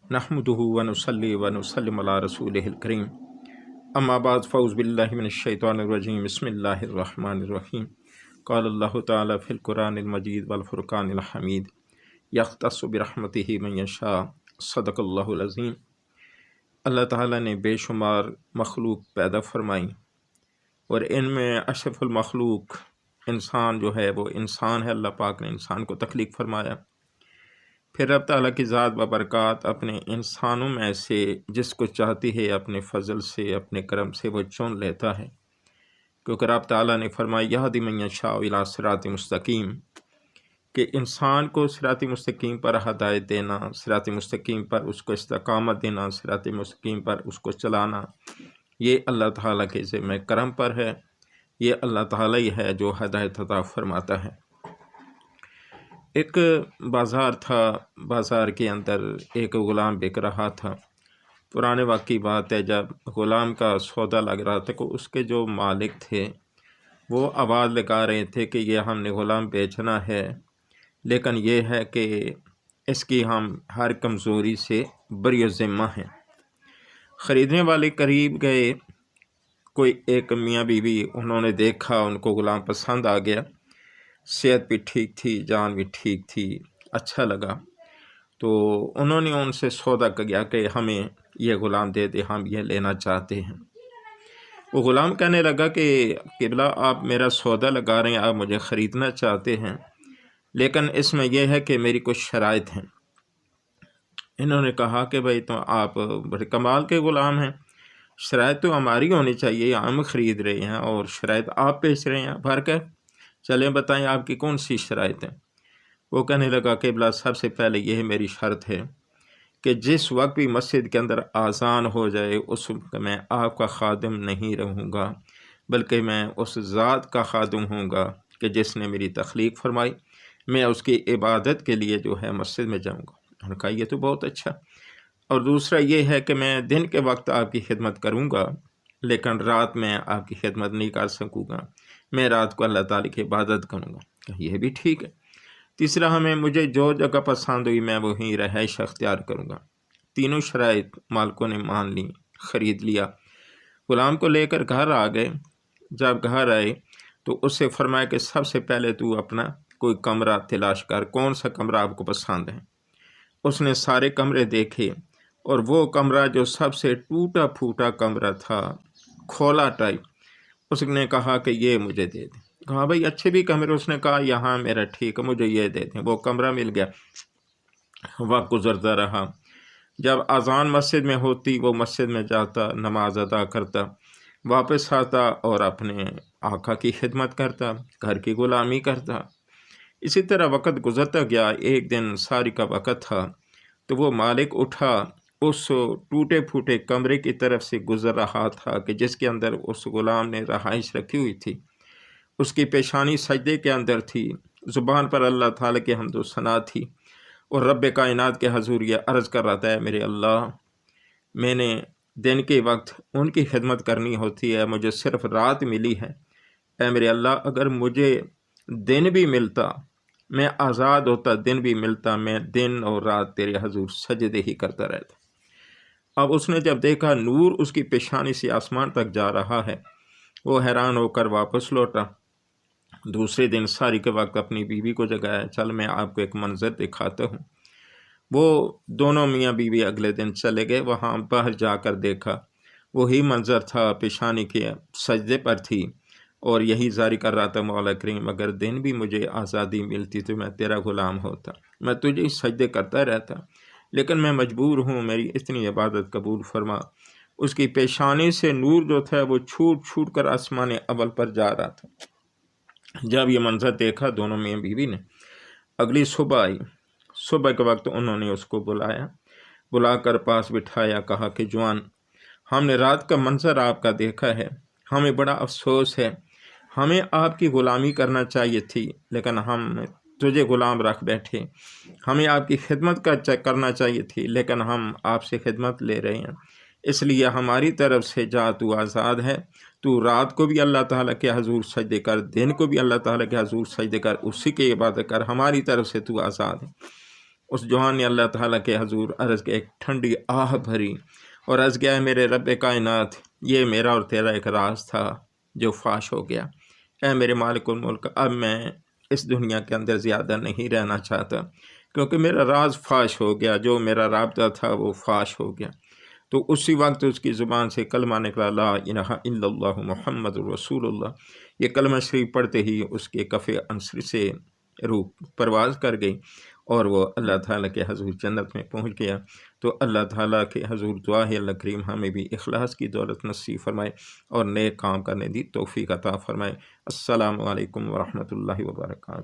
नहमदुहु व नुसल्ली व नुसल्लिम अला रसूलिहिल करीम अम्मा बाद फ़ऊज़ु बिल्लाहि मिनश शैतानिर रजीम बिस्मिल्लाहिर रहमानिर रहीम क़ाल अल्लाहु तआला फ़िल कुरानिल मजीद वल फ़ुरक़ानिल हमीद यख़्तस्सु बिरहमतिहि मन यशा सदक़ल्लाहुल अज़ीम। अल्लाह ताला ने बेशुमार मखलूक पैदा फरमाई और इनमें अशरफुल मखलूक इंसान जो है वो इंसान है। अल्लाह पाक ने इंसान को तख्लीक फरमाया। फिर रब ताला की ज़ात व बरक़ात अपने इंसानों में से जिसको चाहती है अपने फ़ज़ल से अपने करम से वो चुन लेता है, क्योंकि रब ताला ने फरमाया यहदी मन यशाअ इला सिराति मुस्तकीम कि इंसान को सिराति मुस्तकीम पर हदायत देना, सिराति मुस्तकीम पर उसको इस्तकामत देना, सिराति मुस्तकीम पर उसको चलाना, ये अल्लाह ताला के ज़िम्मे करम पर है। ये अल्लाह ताला ही है जो हदायत अता फरमाता है। एक बाज़ार था, बाज़ार के अंदर एक ग़ुलाम बिक रहा था। पुराने वक्त की बात है, जब ग़ुलाम का सौदा लग रहा था तो उसके जो मालिक थे वो आवाज़ लगा रहे थे कि ये हमने ग़ुलाम बेचना है, लेकिन ये है कि इसकी हम हर कमज़ोरी से बरी ज़िम्मा हैं। ख़रीदने वाले करीब गए, कोई एक मियाँ बीवी, उन्होंने देखा, उनको ग़ुलाम पसंद आ गया, सेहत भी ठीक थी, जान भी ठीक थी, अच्छा लगा, तो उन्होंने उनसे सौदा किया कि हमें ये ग़ुलाम दे दे, हम ये लेना चाहते हैं। वो ग़ुलाम कहने लगा कि क़िबला आप मेरा सौदा लगा रहे हैं, आप मुझे ख़रीदना चाहते हैं, लेकिन इसमें यह है कि मेरी कुछ शराइत हैं। इन्होंने कहा कि भाई तो आप बड़े कमाल के ग़ुलाम हैं, शराइत तो हमारी होनी चाहिए, हम ख़रीद रहे हैं और शराइत आप बेच रहे हैं, भर कर चलें बताएं आपकी कौन सी शराइत है। वो कहने लगा कि क़िबला सबसे पहले यह मेरी शर्त है कि जिस वक्त भी मस्जिद के अंदर आज़ान हो जाए उस वक्त मैं आपका खादिम नहीं रहूँगा, बल्कि मैं उस ज़ात का खादिम हूँगा कि जिसने मेरी तख्लीक फरमाई, मैं उसकी इबादत के लिए जो है मस्जिद में जाऊँगा। उन्होंने कहा ये तो बहुत अच्छा। और दूसरा ये है कि मैं दिन के वक्त आपकी खिदमत करूँगा, लेकिन रात में आपकी खिदमत नहीं कर सकूँगा, मैं रात को अल्लाह ताला की इबादत करूँगा। यह भी ठीक है। तीसरा, मुझे जो जगह पसंद हुई मैं वहीं रहाइश अख्तियार करूँगा। तीनों शराइत मालिकों ने मान ली, ख़रीद लिया। ग़ुलाम को लेकर घर आ गए। जब घर आए तो उससे फरमाया कि सबसे पहले तू अपना कोई कमरा तलाश कर, कौन सा कमरा आपको पसंद है। उसने सारे कमरे देखे और वो कमरा जो सबसे टूटा फूटा कमरा था, खोला टाइप, उसने कहा कि ये मुझे दे दें। कहा भाई अच्छे भी कमरे, उसने कहा यहाँ मेरा ठीक है, मुझे ये दे दें। वो कमरा मिल गया। वक्त गुजरता रहा। जब अज़ान मस्जिद में होती वो मस्जिद में जाता, नमाज अदा करता, वापस आता और अपने आका की खिदमत करता, घर की ग़ुलामी करता। इसी तरह वक़्त गुजरता गया। एक दिन सारी का वक़्त था तो वो मालिक उठा, उस टूटे फूटे कमरे की तरफ से गुज़र रहा था कि जिसके अंदर उस ग़ुलाम ने रहाइश रखी हुई थी। उसकी पेशानी सजदे के अंदर थी, ज़ुबान पर अल्लाह ताला की हम्द व सना थी और रब कायनात के हजूर ये अर्ज़ कर रहा था, मेरे अल्लाह, मैंने दिन के वक्त उनकी खिदमत करनी होती है, मुझे सिर्फ़ रात मिली है। ऐ मेरे अल्लाह, अगर मुझे दिन भी मिलता, मैं आज़ाद होता, दिन भी मिलता, मैं दिन और रात तेरे हजूर सजदे ही करता रहता। अब उसने जब देखा नूर उसकी पेशानी से आसमान तक जा रहा है, वो हैरान होकर वापस लौटा। दूसरे दिन सारी के वक्त अपनी बीवी को जगाया, चल मैं आपको एक मंज़र दिखाता हूँ। वो दोनों मियाँ बीवी अगले दिन चले गए। वहाँ बाहर जाकर देखा वही मंज़र था, पेशानी के सजदे पर थी और यही जारी कर रहा था, मौला करीम अगर दिन भी मुझे आज़ादी मिलती तो मैं तेरा ग़ुलाम होता, मैं तुझे सजदे करता रहता, लेकिन मैं मजबूर हूँ, मेरी इतनी इबादत कबूल फरमा। उसकी पेशानी से नूर जो था वो छूट छूट कर आसमान अव्वल पर जा रहा था। जब ये मंज़र देखा दोनों मियाँ बीवी ने, अगली सुबह आई। सुबह के वक्त उन्होंने उसको बुलाया, बुलाकर पास बिठाया, कहा कि जवान, हमने रात का मंज़र आपका देखा है, हमें बड़ा अफसोस है, हमें आपकी ग़ुलामी करना चाहिए थी, लेकिन हम तुझे ग़ुलाम रख बैठे। हमें आपकी खिदमत करना चाहिए थी, लेकिन हम आपसे खिदमत ले रहे हैं, इसलिए हमारी तरफ से जा, तू आज़ाद है। तू रात को भी अल्लाह ताला के हजूर सजदे कर, दिन को भी अल्लाह ताला के हजूर सजदे कर, उसी की इबादत कर, हमारी तरफ से तू आज़ाद है। اس جوان نے اللہ تعالیٰ کے حضور عرض کے ایک ٹھنڈی آہ بھری اور عرض کیا ہے میرے رب کائنات، یہ میرا اور تیرا ایک راز تھا جو فاش ہو گیا۔ اے میرے مالک الملک، اب میں اس دنیا کے اندر زیادہ نہیں رہنا چاہتا، کیونکہ میرا راز فاش ہو گیا، جو میرا رابطہ تھا وہ فاش ہو گیا۔ تو اسی وقت اس کی زبان سے کلمہ نکلا، لا الہ الا اللہ محمد رسول اللہ۔ یہ کلمہ شریف پڑھتے ہی اس کے کف انصر سے روح پرواز کر گئی اور وہ اللہ تعالیٰ کے حضور جنت میں پہنچ گیا۔ تو اللہ تعالیٰ کے حضور دعا ہے اللہ کریم ہمیں بھی اخلاص کی دولت نصیب فرمائے اور نیک کام کرنے دی توفیق عطا فرمائے۔ السلام علیکم ورحمۃ اللہ وبرکاتہ۔